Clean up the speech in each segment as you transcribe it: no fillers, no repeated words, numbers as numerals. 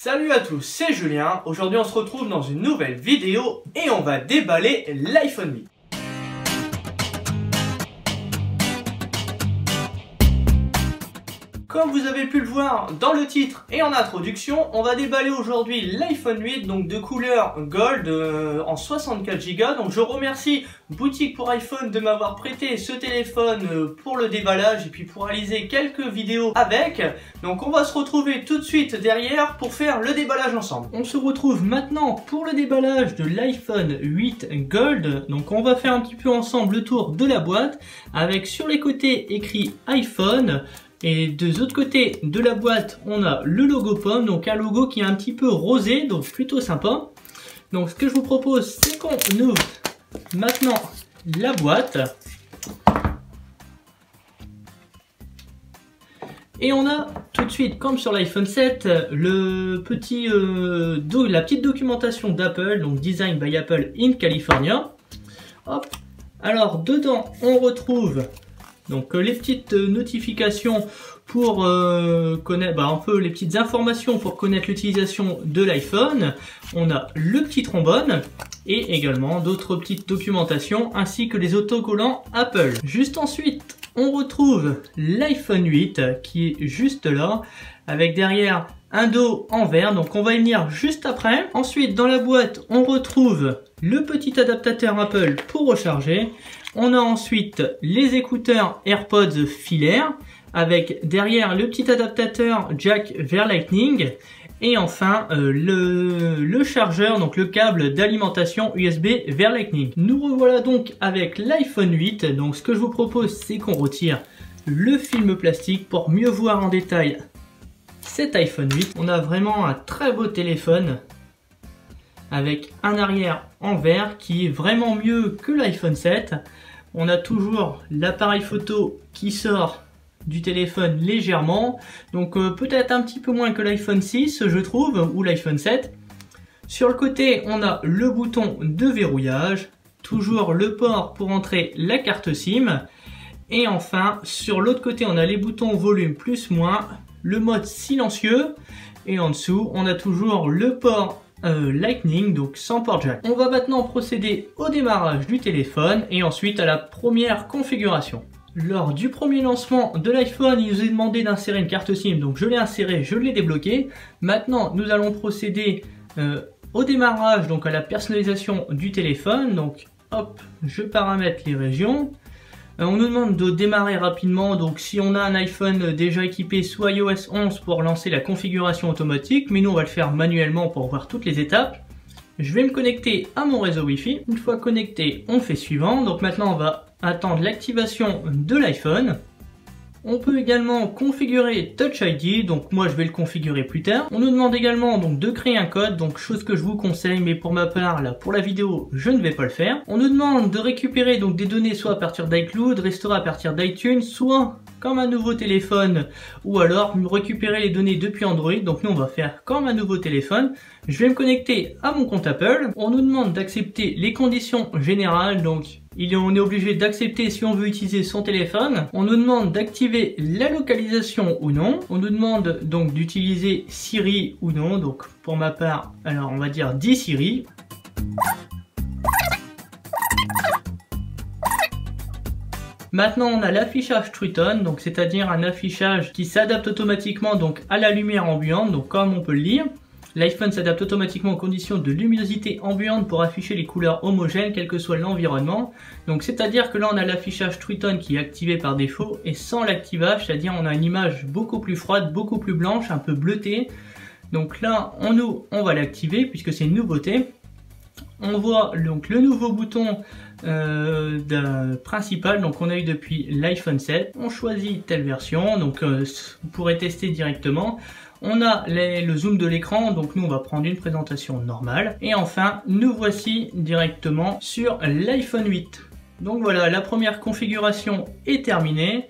Salut à tous, c'est Julien. Aujourd'hui on se retrouve dans une nouvelle vidéo et on va déballer l'iPhone 8. Comme vous avez pu le voir dans le titre et en introduction, on va déballer aujourd'hui l'iPhone 8, donc de couleur gold en 64 Go. Donc je remercie Boutique pour iPhone de m'avoir prêté ce téléphone pour le déballage et puis pour réaliser quelques vidéos avec. Donc on va se retrouver tout de suite derrière pour faire le déballage ensemble. On se retrouve maintenant pour le déballage de l'iPhone 8 Gold. Donc on va faire un petit peu ensemble le tour de la boîte avec sur les côtés écrit iPhone. Et de l'autre côté de la boîte, on a le logo pomme, donc un logo qui est un petit peu rosé, donc plutôt sympa. Donc ce que je vous propose, c'est qu'on ouvre maintenant la boîte. Et on a tout de suite, comme sur l'iPhone 7, la petite documentation d'Apple, donc Design by Apple in California. Hop. Alors dedans, on retrouve donc les petites notifications pour connaître un peu les petites informations pour connaître l'utilisation de l'iPhone. On a le petit trombone et également d'autres petites documentations ainsi que les autocollants Apple. Juste ensuite, on retrouve l'iPhone 8 qui est juste là avec derrière un dos en verre, donc on va y venir juste après. Ensuite, dans la boîte, on retrouve le petit adaptateur Apple pour recharger. On a ensuite les écouteurs AirPods filaires avec derrière le petit adaptateur jack vers Lightning et enfin le chargeur, donc le câble d'alimentation USB vers Lightning. Nous revoilà donc avec l'iPhone 8. Donc ce que je vous propose, c'est qu'on retire le film plastique pour mieux voir en détail cet iPhone 8. On a vraiment un très beau téléphone avec un arrière en verre qui est vraiment mieux que l'iPhone 7. On a toujours l'appareil photo qui sort du téléphone légèrement, donc peut-être un petit peu moins que l'iPhone 6 je trouve, ou l'iPhone 7. Sur le côté, on a le bouton de verrouillage, toujours le port pour entrer la carte SIM, et enfin sur l'autre côté on a les boutons volume plus moins, le mode silencieux, et en dessous on a toujours le port Lightning, donc sans port jack. On va maintenant procéder au démarrage du téléphone et ensuite à la première configuration. Lors du premier lancement de l'iPhone, il nous est demandé d'insérer une carte SIM, donc je l'ai insérée, je l'ai débloquée. Maintenant, nous allons procéder au démarrage, donc à la personnalisation du téléphone. Donc hop, je paramètre les régions. On nous demande de démarrer rapidement, donc si on a un iPhone déjà équipé, soit iOS 11 pour lancer la configuration automatique, mais nous on va le faire manuellement pour voir toutes les étapes. Je vais me connecter à mon réseau Wi-Fi. Une fois connecté, on fait suivant. Donc maintenant on va attendre l'activation de l'iPhone. On peut également configurer Touch ID, donc moi je vais le configurer plus tard. On nous demande également donc de créer un code, donc chose que je vous conseille, mais pour ma part là pour la vidéo je ne vais pas le faire. On nous demande de récupérer donc des données soit à partir d'iCloud, restaurer à partir d'iTunes, soit comme un nouveau téléphone, ou alors récupérer les données depuis Android. Donc nous on va faire comme un nouveau téléphone. Je vais me connecter à mon compte Apple. On nous demande d'accepter les conditions générales, donc on est obligé d'accepter si on veut utiliser son téléphone. On nous demande d'activer la localisation ou non. On nous demande donc d'utiliser Siri ou non. Donc pour ma part, alors on va dire dis Siri. Maintenant on a l'affichage True Tone, donc c'est-à-dire un affichage qui s'adapte automatiquement donc à la lumière ambiante, donc comme on peut le lire. L'iPhone s'adapte automatiquement aux conditions de luminosité ambiante pour afficher les couleurs homogènes quel que soit l'environnement. Donc c'est-à-dire que là on a l'affichage True Tone qui est activé par défaut et sans l'activage, c'est-à-dire on a une image beaucoup plus froide, beaucoup plus blanche, un peu bleutée. Donc là on va l'activer puisque c'est une nouveauté. On voit donc le nouveau bouton principal, donc on a eu depuis l'iPhone 7. On choisit telle version, donc vous pourrez tester directement. On a le zoom de l'écran, donc nous on va prendre une présentation normale. Et enfin, nous voici directement sur l'iPhone 8. Donc voilà, la première configuration est terminée.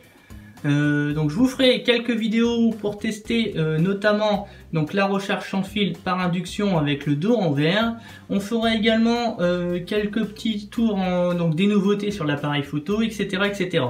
Donc je vous ferai quelques vidéos pour tester notamment donc la recharge sans fil par induction avec le dos en verre. On fera également quelques petits tours donc des nouveautés sur l'appareil photo, etc., etc.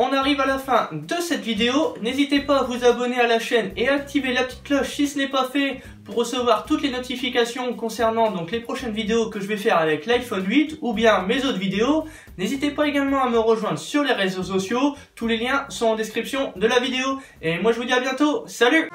On arrive à la fin de cette vidéo. N'hésitez pas à vous abonner à la chaîne et à activer la petite cloche si ce n'est pas fait pour recevoir toutes les notifications concernant donc les prochaines vidéos que je vais faire avec l'iPhone 8 ou bien mes autres vidéos. N'hésitez pas également à me rejoindre sur les réseaux sociaux, tous les liens sont en description de la vidéo. Et moi je vous dis à bientôt, salut!